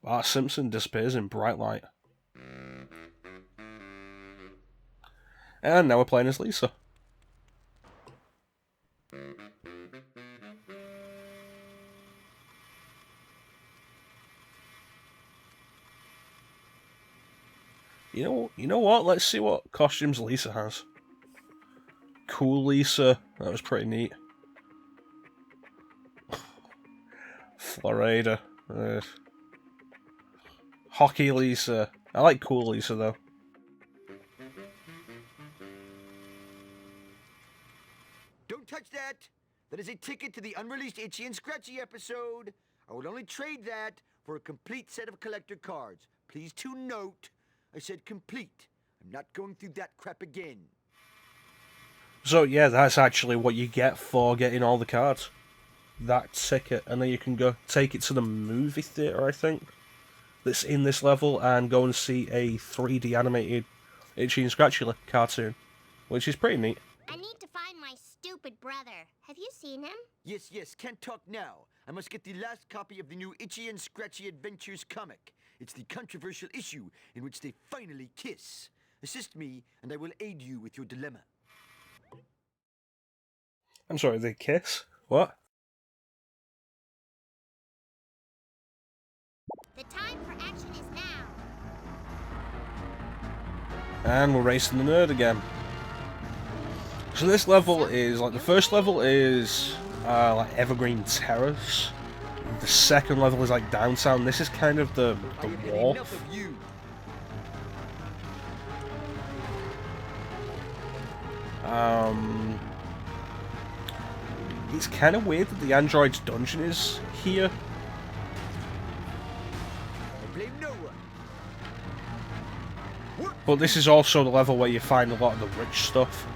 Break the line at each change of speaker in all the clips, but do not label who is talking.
Bart Simpson disappears in bright light. And now we're playing as Lisa. You know what? Let's see what costumes Lisa has. Cool Lisa. That was pretty neat. Florida. Hockey Lisa. I like Cool Lisa though.
Don't touch that! That is a ticket to the unreleased Itchy and Scratchy episode. I will only trade that for a complete set of collector cards. Please to note, I said complete. I'm not going through that crap again.
So yeah, that's actually what you get for getting all the cards. That ticket, and then you can go take it to the movie theater, I think, that's in this level, and go and see a 3D animated Itchy and Scratchy cartoon, which is pretty neat.
I need to find my stupid brother. Have you seen him?
Yes, can't talk now. I must get the last copy of the new Itchy and Scratchy Adventures comic. It's the controversial issue in which they finally kiss. Assist me, and I will aid you with your dilemma.
I'm sorry, they kiss? What?
The time for action is now.
And we're racing the nerd again. So this level is, like, the first level is, like, Evergreen Terrace. The second level is, like, Downtown. This is kind of the wharf. It's kind of weird that the android's dungeon is here. But this is also the level where you find a lot of the rich stuff.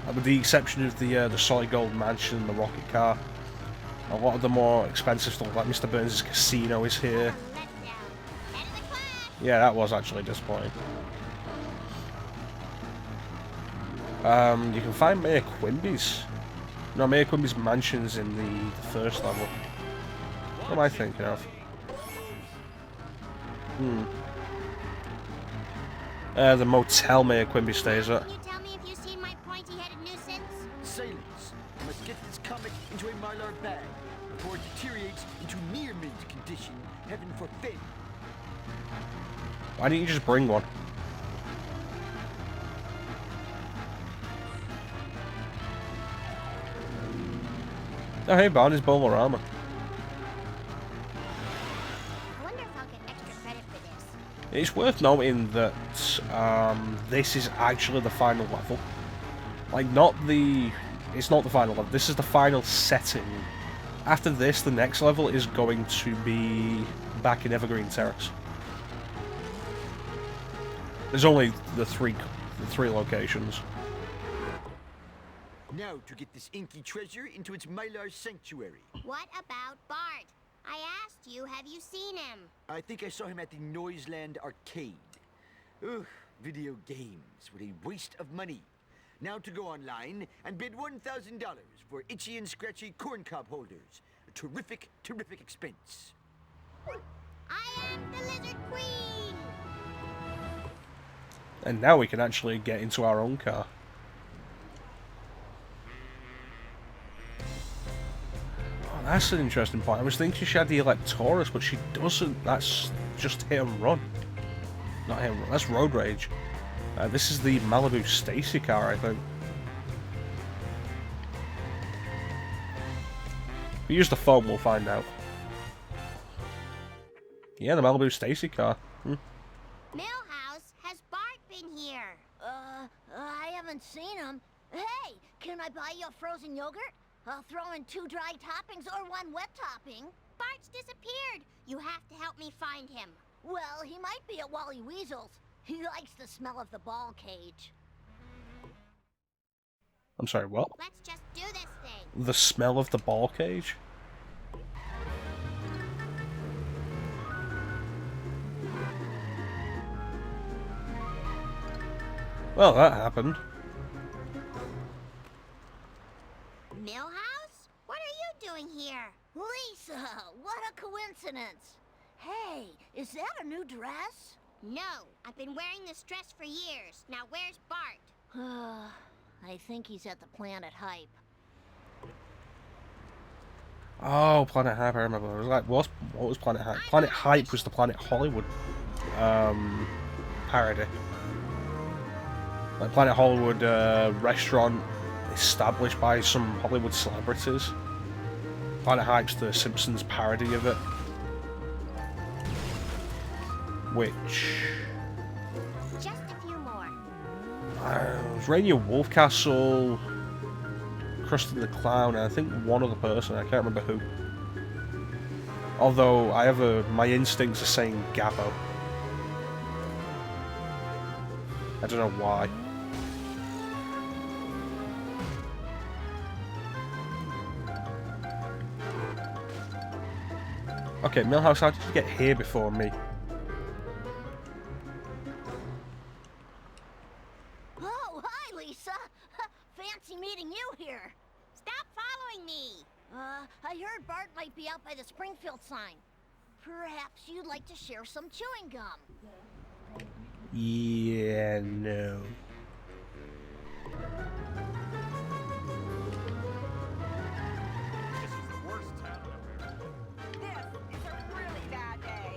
With the exception of the solid gold mansion and the rocket car. A lot of the more expensive stuff, like Mr. Burns' casino, is here. Yeah, that was actually disappointing. You can find Mayor Quimby's. No, Mayor Quimby's mansion's in the first level. What am I thinking of? The motel Mayor Quimby stays at.
Can you tell me if you've seen my pointy-headed nuisance?
Silence! I must get this comic into a mylar bag before it deteriorates into near mint condition. Heaven forfend.
Why didn't you just bring one? Oh, hey, Barney's Bolorama.
I wonder if I'll get extra credit for this.
It's worth noting that this is actually the final level. Like, it's not the final level, this is the final setting. After this, the next level is going to be back in Evergreen Terrace. There's only the three locations.
Now to get this inky treasure into its mylar sanctuary.
What about Bart? I asked you, have you seen him?
I think I saw him at the Noiseland Arcade. Ugh, video games. What a waste of money. Now to go online and bid $1,000 for Itchy and Scratchy corncob holders. A terrific expense.
I am the Lizard Queen!
And now we can actually get into our own car. Oh, that's an interesting point. I was thinking she had the Electoris, but she doesn't. That's just hit and run. Not hit and run. That's road rage. This is the Malibu Stacy car, I think. If we use the phone, we'll find out. Yeah, the Malibu Stacy car.
Millhouse, has Bart been here?
I haven't seen him. Hey, can I buy you a frozen yogurt? I'll throw in 2 dry toppings or 1 wet topping.
Bart's disappeared. You have to help me find him.
Well, he might be at Wally Weasel's. He likes the smell of the ball cage.
I'm sorry, what?
Let's just do this thing.
The smell of the ball cage? Well, that happened.
Millhouse? What are you doing here?
Lisa, what a coincidence. Hey, is that a new dress?
No, I've been wearing this dress for years. Now where's Bart?
I think he's at the Planet Hype.
Oh, Planet Hype, I remember. I was like, what was Planet Hype? Planet Hype was the Planet Hollywood parody. Like Planet Hollywood restaurant established by some Hollywood celebrities. Planet Hype's the Simpsons parody of it. Which...
Just a few more.
it was Rainier Wolfcastle, Krusty the Clown, and I think one other person, I can't remember who. Although I have my instincts are saying Gabbo. I don't know why. Okay, Milhouse, how did you get here before me?
Oh, hi, Lisa. Fancy meeting you here.
Stop following me.
I heard Bart might be out by the Springfield sign. Perhaps you'd like to share some chewing gum.
Yeah, no.
This is the worst town in America.
This is a really bad day.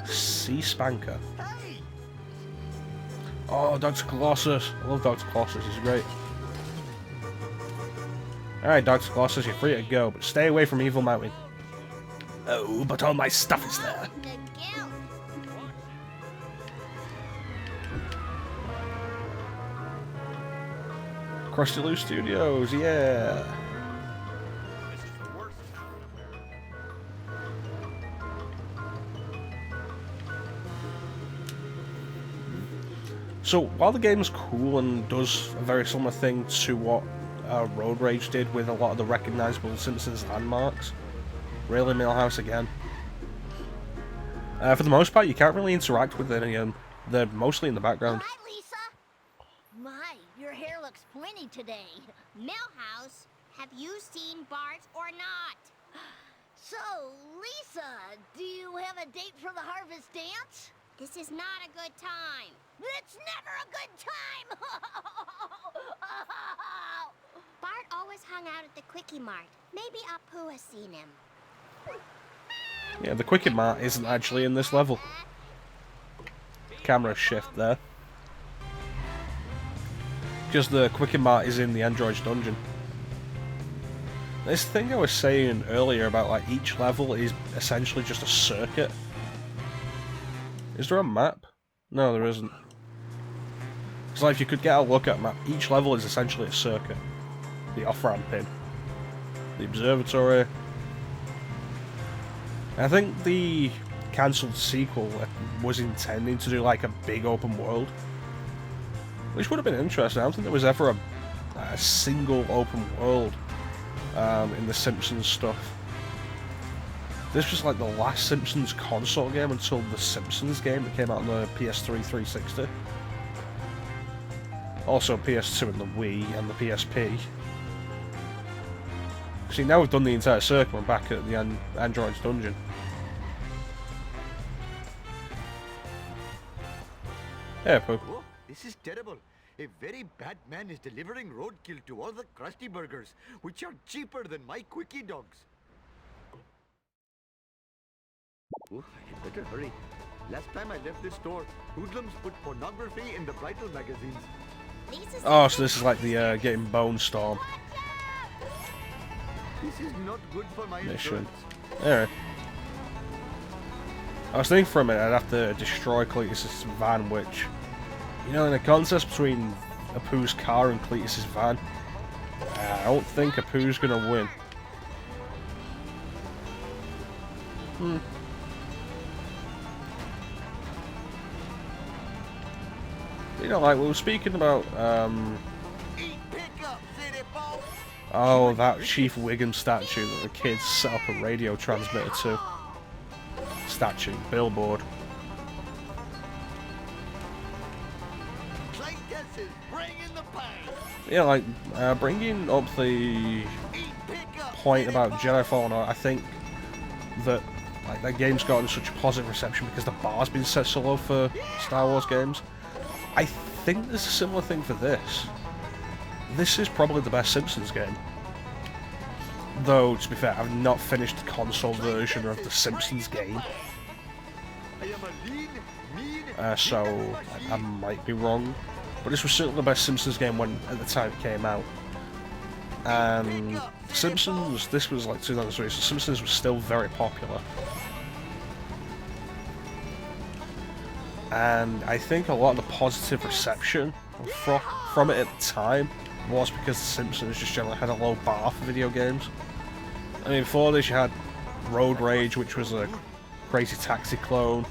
Sea Spanker.
Hey!
Oh, Dr. Colossus. I love Dr. Colossus, he's great. Alright, Dr. Colossus, you're free to go, but stay away from Evil Mountain. Oh, but all my stuff is there.
Miguel.
Krusty Lou Studios, yeah.
This is the worst town in America.
So, while the game's cool and does a very similar thing to what Road Rage did with a lot of the recognisable Simpsons landmarks, really Milhouse again. For the most part, you can't really interact with any of them. They're mostly in the background.
Hi, Lisa. My, your hair looks pointy today.
Millhouse, have you seen Bart or not?
So, Lisa, do you have a date for the Harvest Dance?
This is not a good time.
It's never a good time!
Bart always hung out at the Quickie Mart. Maybe Apu has seen him.
Yeah, the Quickie Mart isn't actually in this level. Camera shift there. Because the Quickie Mart is in the Android's dungeon. This thing I was saying earlier about like each level is essentially just a circuit. Is there a map? No, there isn't. It's like if you could get a look at a map, each level is essentially a circuit. The off-ramp in. The observatory. I think the cancelled sequel was intending to do like a big open world. Which would have been interesting. I don't think there was ever a single open world in the Simpsons stuff. This was like the last Simpsons console game until the Simpsons game that came out on the PS3 360. Also PS2 and the Wii and the PSP. See, now we've done the entire circle and back at the Android's dungeon. Hey, Pooh.
Oh, this is terrible. A very bad man is delivering roadkill to all the Krusty Burgers, which are cheaper than my Quickie Dogs. Oh, I better hurry. Last time I left this store, hoodlums put pornography in the bridal magazines.
Lisa's
Oh, so this is like the Getting Bone Storm
This is not good for my
mission.
insurance.
Alright. I was thinking for a minute I'd have to destroy Cletus's van, which, you know, in a contest between Apu's car and Cletus's van, I don't think Apu's gonna win. You know, like we were speaking about,
Eat pickup, city folk.
oh, that Chief Wiggum statue that the kids set up a radio transmitter to. Statue, billboard.
Claytesses, bring in the pain.
Yeah, like, bringing up the
Eat pickup,
point
city
about
folk.
Jedi Fallen Order, I think that like that game's gotten such a positive reception because the bar's been set so low for Star Wars games. I think there's a similar thing for this. This is probably the best Simpsons game. Though, to be fair, I've not finished the console version of the Simpsons game. So, I might be wrong. But this was certainly the best Simpsons game when at the time it came out. And Simpsons, this was like 2003, so Simpsons was still very popular. And I think a lot of the positive reception from it at the time was because The Simpsons just generally had a low bar for video games. I mean, before this you had Road Rage, which was a Crazy Taxi clone.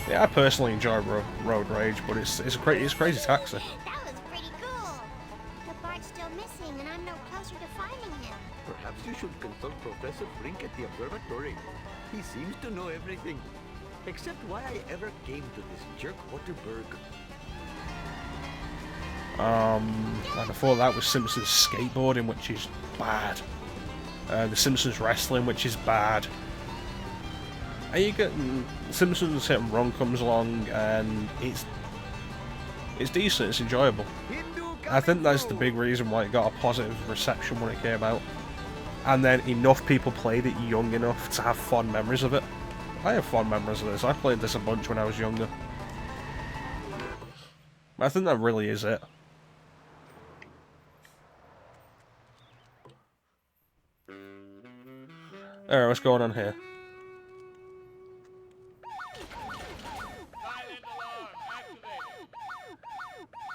Yeah, I personally enjoy Road Rage, but it's Crazy Taxi.
That was pretty cool. But Bart's still missing, and I'm no closer to finding him.
Perhaps you should consult Professor Frink at the observatory. He seems to know everything. Except why I ever came to this jerk Waterberg.
And before that was Simpsons Skateboarding, which is bad. The Simpsons Wrestling, which is bad. And you get Simpsons Hit and Run comes along, and it's decent, it's enjoyable. I think that's the big reason why it got a positive reception when it came out. And then enough people played it young enough to have fond memories of it. I have fond memories of this. I played this a bunch when I was younger. I think that really is it. Alright, what's going on here?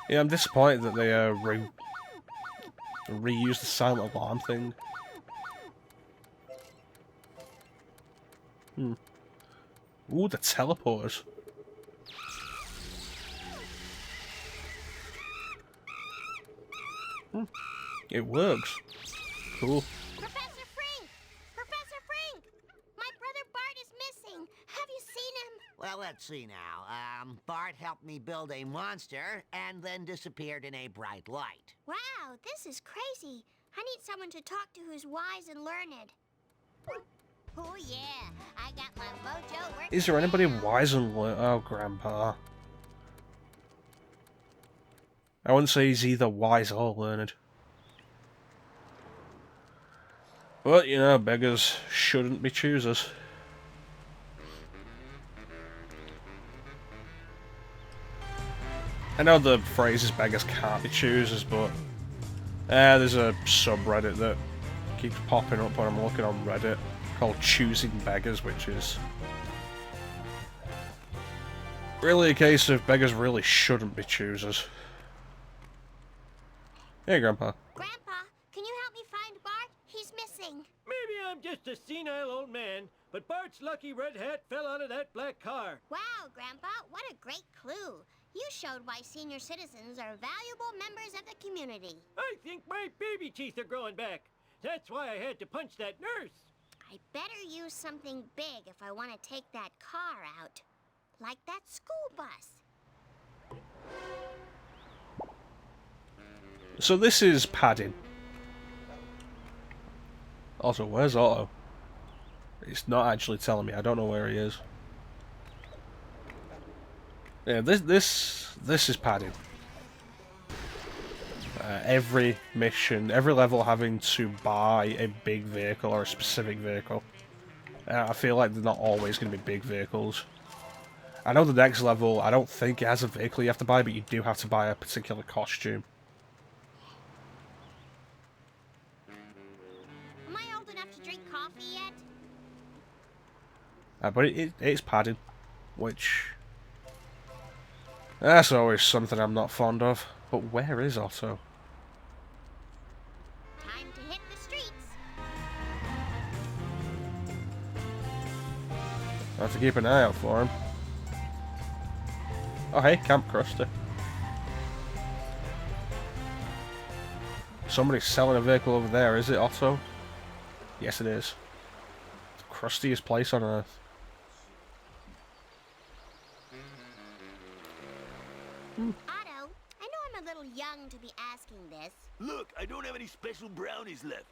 Yeah, I'm disappointed that they reused the silent alarm thing. Ooh, the teleporters. It works. Cool.
Professor Frink! Professor Frink! My brother Bart is missing. Have you seen him?
Well, let's see now. Bart helped me build a monster and then disappeared in a bright light.
Wow, this is crazy. I need someone to talk to who's wise and learned. Oh yeah, I got my mojo working.
Is there anybody
now.
wise and oh, Grandpa. I wouldn't say he's either wise or learned. But, you know, beggars shouldn't be choosers. I know the phrase is beggars can't be choosers, but there's a subreddit that keeps popping up when I'm looking on Reddit called Choosing Beggars, which is really a case of beggars really shouldn't be choosers. Hey, Grandpa.
Grandpa, can you help me find Bart? He's missing.
Maybe I'm just a senile old man, but Bart's lucky red hat fell out of that black car.
Wow, Grandpa, what a great clue. You showed why senior citizens are valuable members of the community.
I think my baby teeth are growing back. That's why I had to punch that nurse.
I better use something big if I want to take that car out. Like that school bus.
So this is padding. Also, where's Otto? It's not actually telling me. I don't know where he is. Yeah, this is padding. Every mission, every level having to buy a big vehicle or a specific vehicle. I feel like they're not always going to be big vehicles. I know the next level, I don't think it has a vehicle you have to buy, but you do have to buy a particular costume.
Am I old enough to drink coffee yet?
But it's padding, which... that's always something I'm not fond of. But where is Otto?
Time to hit the streets.
I have to keep an eye out for him. Oh hey, Camp Krusty. Somebody's selling a vehicle over there, is it, Otto? Yes, it is. The crustiest place on Earth.
Otto, I know I'm a little young to be asking this,
Look, I don't have any special brownies left.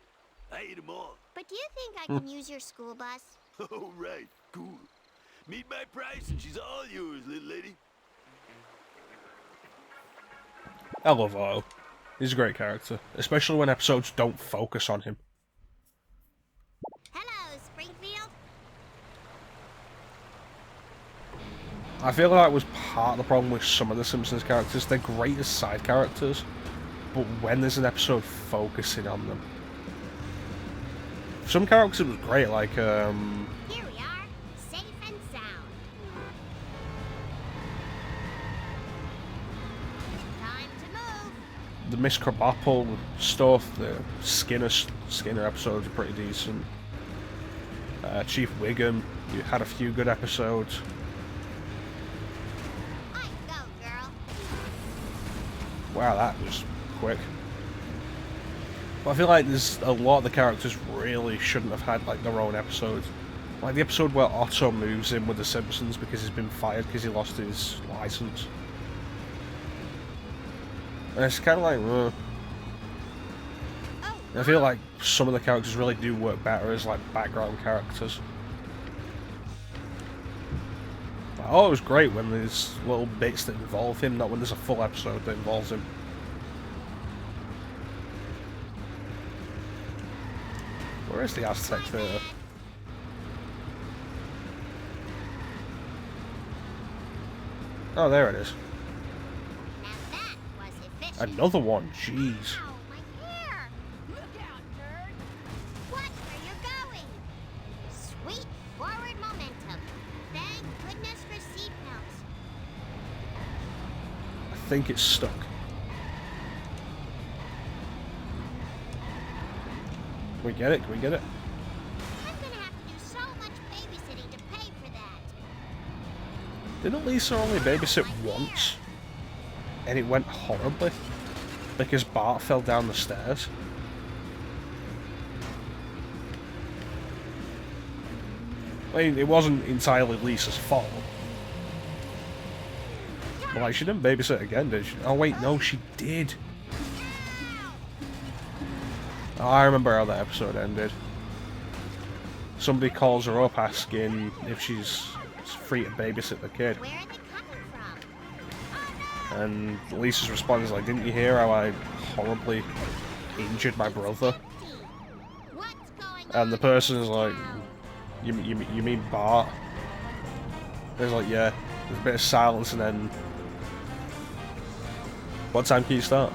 I ate them all.
but do you think I can use your school bus?
Oh, right. Cool. Meet my price and she's all yours, little lady.
I love Otto. He's a great character, especially when episodes don't focus on him.
Hello, Springfield.
I feel like that was part of the problem with some of the Simpsons characters. They're great as side characters, but when there's an episode focusing on them. Some characters was great, like,
Here we are, safe and sound. Time to move.
the Miss Krabappel stuff, the Skinner episodes are pretty decent. Chief Wiggum, you had a few good episodes.
I go, girl.
Wow, that was quick. But I feel like there's a lot of the characters really shouldn't have had like their own episodes. Like the episode where Otto moves in with the Simpsons because he's been fired because he lost his license. And it's kind of like, I feel like some of the characters really do work better as like background characters. Like, oh, it was great when there's little bits that involve him, not when there's a full episode that involves him. Where is the Aztec Theatre? Oh, there it is.
Now that was efficient.
Another one, jeez.
Ow, my hair.
Look out, nerd.
Watch where you're going. Sweet forward momentum. Thank goodness for seatbelts.
I think it's stuck. Can we get it? Can we get it?
I'm gonna have to do so much babysitting to pay for that.
Didn't Lisa only babysit once? And it went horribly? Because Bart fell down the stairs? I mean, it wasn't entirely Lisa's fault. But like, she didn't babysit again, did she? Oh wait, no, she did. Oh, I remember how that episode ended. Somebody calls her up asking if she's free to babysit the kid.
Where are they coming from?
And Lisa's response is like, didn't you hear how I horribly injured my brother?
What's going on?
And the person is like, you mean Bart? There's like, yeah. There's a bit of silence and then... What time can you start?